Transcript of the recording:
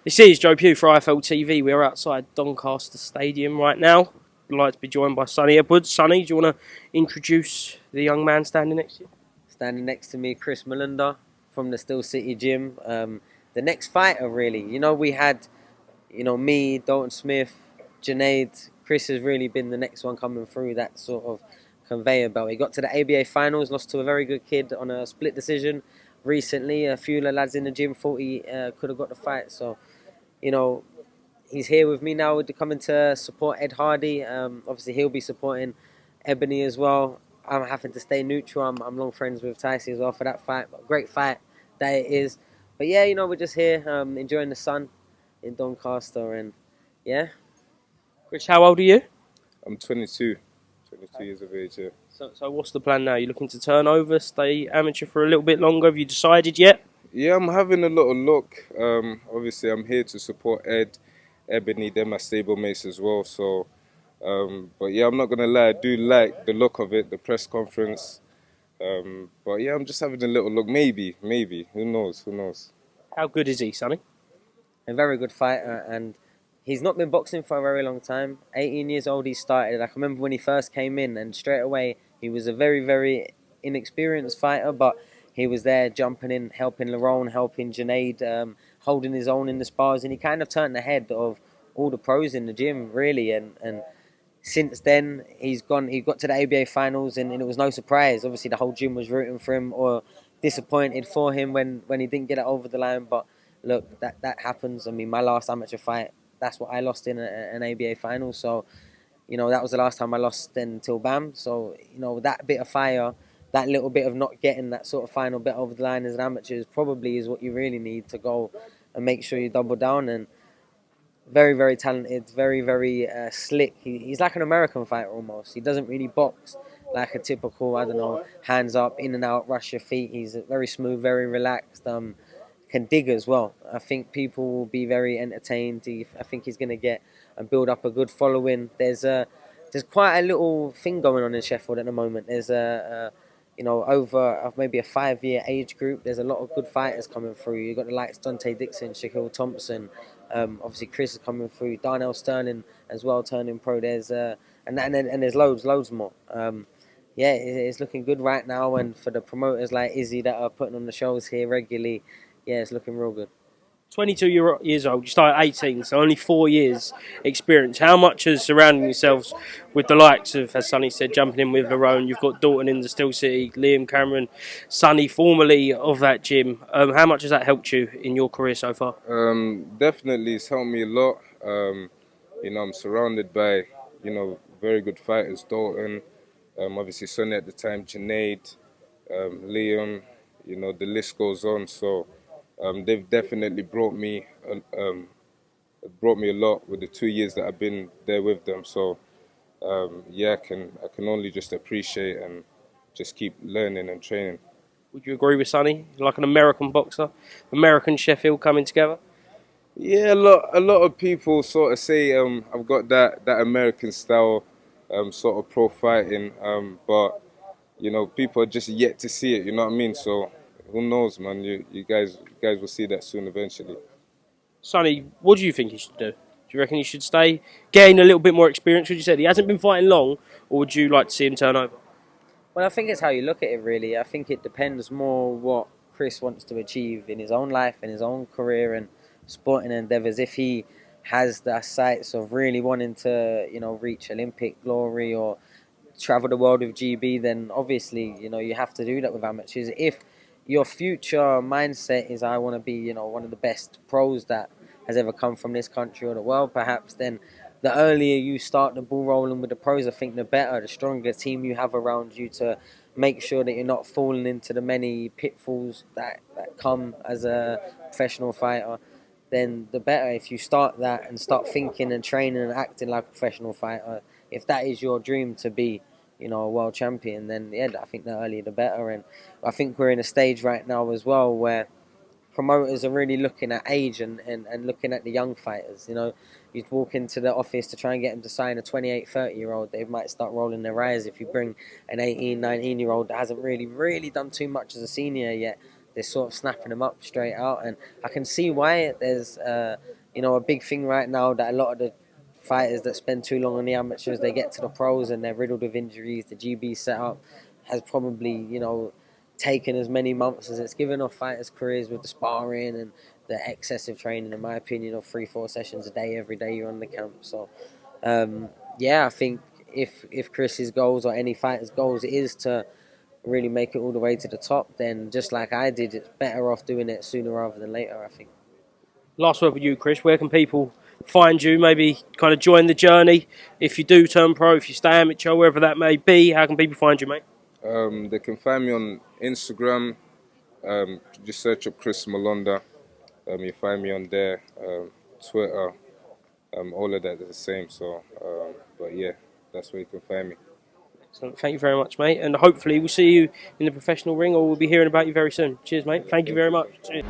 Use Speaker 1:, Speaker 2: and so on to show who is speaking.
Speaker 1: This is Joe Pugh for IFLTV. We're outside Doncaster Stadium right now. I'd like to be joined by Sonny Edwards. Sonny, do you want to introduce the young man standing next to you?
Speaker 2: Standing next to me, Chris Mulunda from the Still City Gym. The next fighter, really. We had, me, Dalton Smith, Junaid. Chris has really been the next one coming through that sort of conveyor belt. He got to the ABA finals, lost to a very good kid on a split decision recently. A few of the lads in the gym thought he could have got the fight. So, you know, he's here with me now coming to support Ed Hardy. Obviously, he'll be supporting Ebony as well. I'm having to stay neutral. I'm long friends with Tyson as well for that fight. But great fight that it is. But yeah, we're just here enjoying the sun in Doncaster. And yeah.
Speaker 1: Chris, how old are you?
Speaker 3: I'm 22 years of age, yeah.
Speaker 1: So what's the plan now? You looking to turn over, stay amateur for a little bit longer? Have you decided yet?
Speaker 3: Yeah, I'm having a little look. Obviously, I'm here to support Ed, Ebony, they're my stablemates as well. So, but yeah, I'm not going to lie, I do like the look of it, the press conference. But yeah, I'm just having a little look. Maybe. Who knows?
Speaker 1: How good is he, Sonny?
Speaker 2: A very good fighter, and he's not been boxing for a very long time. 18 years old he started. I can remember when he first came in, and straight away he was a very, very inexperienced fighter, but he was there jumping in, helping Lerone, helping Junaid, holding his own in the spars, and he kind of turned the head of all the pros in the gym, really. And since then, he got to the ABA finals, and it was no surprise. Obviously, the whole gym was rooting for him or disappointed for him when he didn't get it over the line. But look, that happens. I mean, my last amateur fight, that's what I lost in an ABA final. So, that was the last time I lost until BAM. So, that bit of fire, that little bit of not getting that sort of final bit over the line as an amateur probably is what you really need to go and make sure you double down. And very, very talented, very, very slick. He's like an American fighter almost. He doesn't really box like a typical, I don't know, hands up, in and out, rush your feet. He's very smooth, very relaxed. Can dig as well. I think people will be very entertained. I think he's going to get and build up a good following. There's quite a little thing going on in Sheffield at the moment. There's over maybe a 5-year age group. There's a lot of good fighters coming through. You've got the likes Dante Dixon, Shaquille Thompson. Obviously Chris is coming through. Darnell Sterling as well turning pro. There's and there's loads more. Yeah, it's looking good right now. And for the promoters like Izzy that are putting on the shows here regularly, yeah, it's looking real good.
Speaker 1: 22 years old, you started at 18, so only 4 years experience. How much has surrounding yourselves with the likes of, as Sonny said, jumping in with Lerone, you've got Dalton in the Still City, Liam Cameron, Sonny, formerly of that gym. How much has that helped you in your career so far?
Speaker 3: Definitely, it's helped me a lot. I'm surrounded by, very good fighters. Dalton, obviously Sonny at the time, Junaid, Liam, the list goes on. So they've definitely brought me a lot with the 2 years that I've been there with them. So yeah, I can only just appreciate and just keep learning and training.
Speaker 1: Would you agree with Sonny? Like an American boxer, American Sheffield coming together?
Speaker 3: Yeah, a lot of people sort of say I've got that American style sort of pro fighting, but people are just yet to see it. You know what I mean? So who knows, man? You guys will see that soon eventually.
Speaker 1: Sonny, what do you think he should do? Do you reckon he should stay, gain a little bit more experience? As you said, he hasn't been fighting long, or would you like to see him turn over?
Speaker 2: Well, I think it's how you look at it, really. I think it depends more what Chris wants to achieve in his own life, in his own career and sporting endeavours. If he has the sights of really wanting to, reach Olympic glory or travel the world with GB, then obviously, you have to do that with amateurs. If your future mindset is I want to be, one of the best pros that has ever come from this country or the world, perhaps, then the earlier you start the ball rolling with the pros, I think the better, the stronger team you have around you to make sure that you're not falling into the many pitfalls that come as a professional fighter, then the better. If you start that and start thinking and training and acting like a professional fighter, if that is your dream to be, a world champion, then yeah, I think the earlier the better. And I think we're in a stage right now as well where promoters are really looking at age and looking at the young fighters. You'd walk into the office to try and get them to sign a 28, 30-year-old. They might start rolling their eyes if you bring an 18, 19-year-old that hasn't really done too much as a senior yet they're sort of snapping them up straight out, and I can see why. There's a big thing right now that a lot of the fighters that spend too long on the amateurs, they get to the pros and they're riddled with injuries. The GB setup has probably taken as many months as it's given off fighters' careers with the sparring and the excessive training, in my opinion, of 3-4 sessions a day every day you're on the camp. So I think if Chris's goals or any fighter's goals is to really make it all the way to the top, then just like I did, it's better off doing it sooner rather than later, I think.
Speaker 1: Last word with you, Chris. Where can people find you? Maybe kind of join the journey. If you do turn pro, if you stay amateur, wherever that may be, how can people find you, mate?
Speaker 3: They can find me on Instagram. Just search up Chris Mulunda. You find me on there. Twitter. All of that is the same. So, but yeah, that's where you can find me.
Speaker 1: So thank you very much, mate. And hopefully we'll see you in the professional ring, or we'll be hearing about you very soon. Cheers, mate. Thank you very much. Cheers.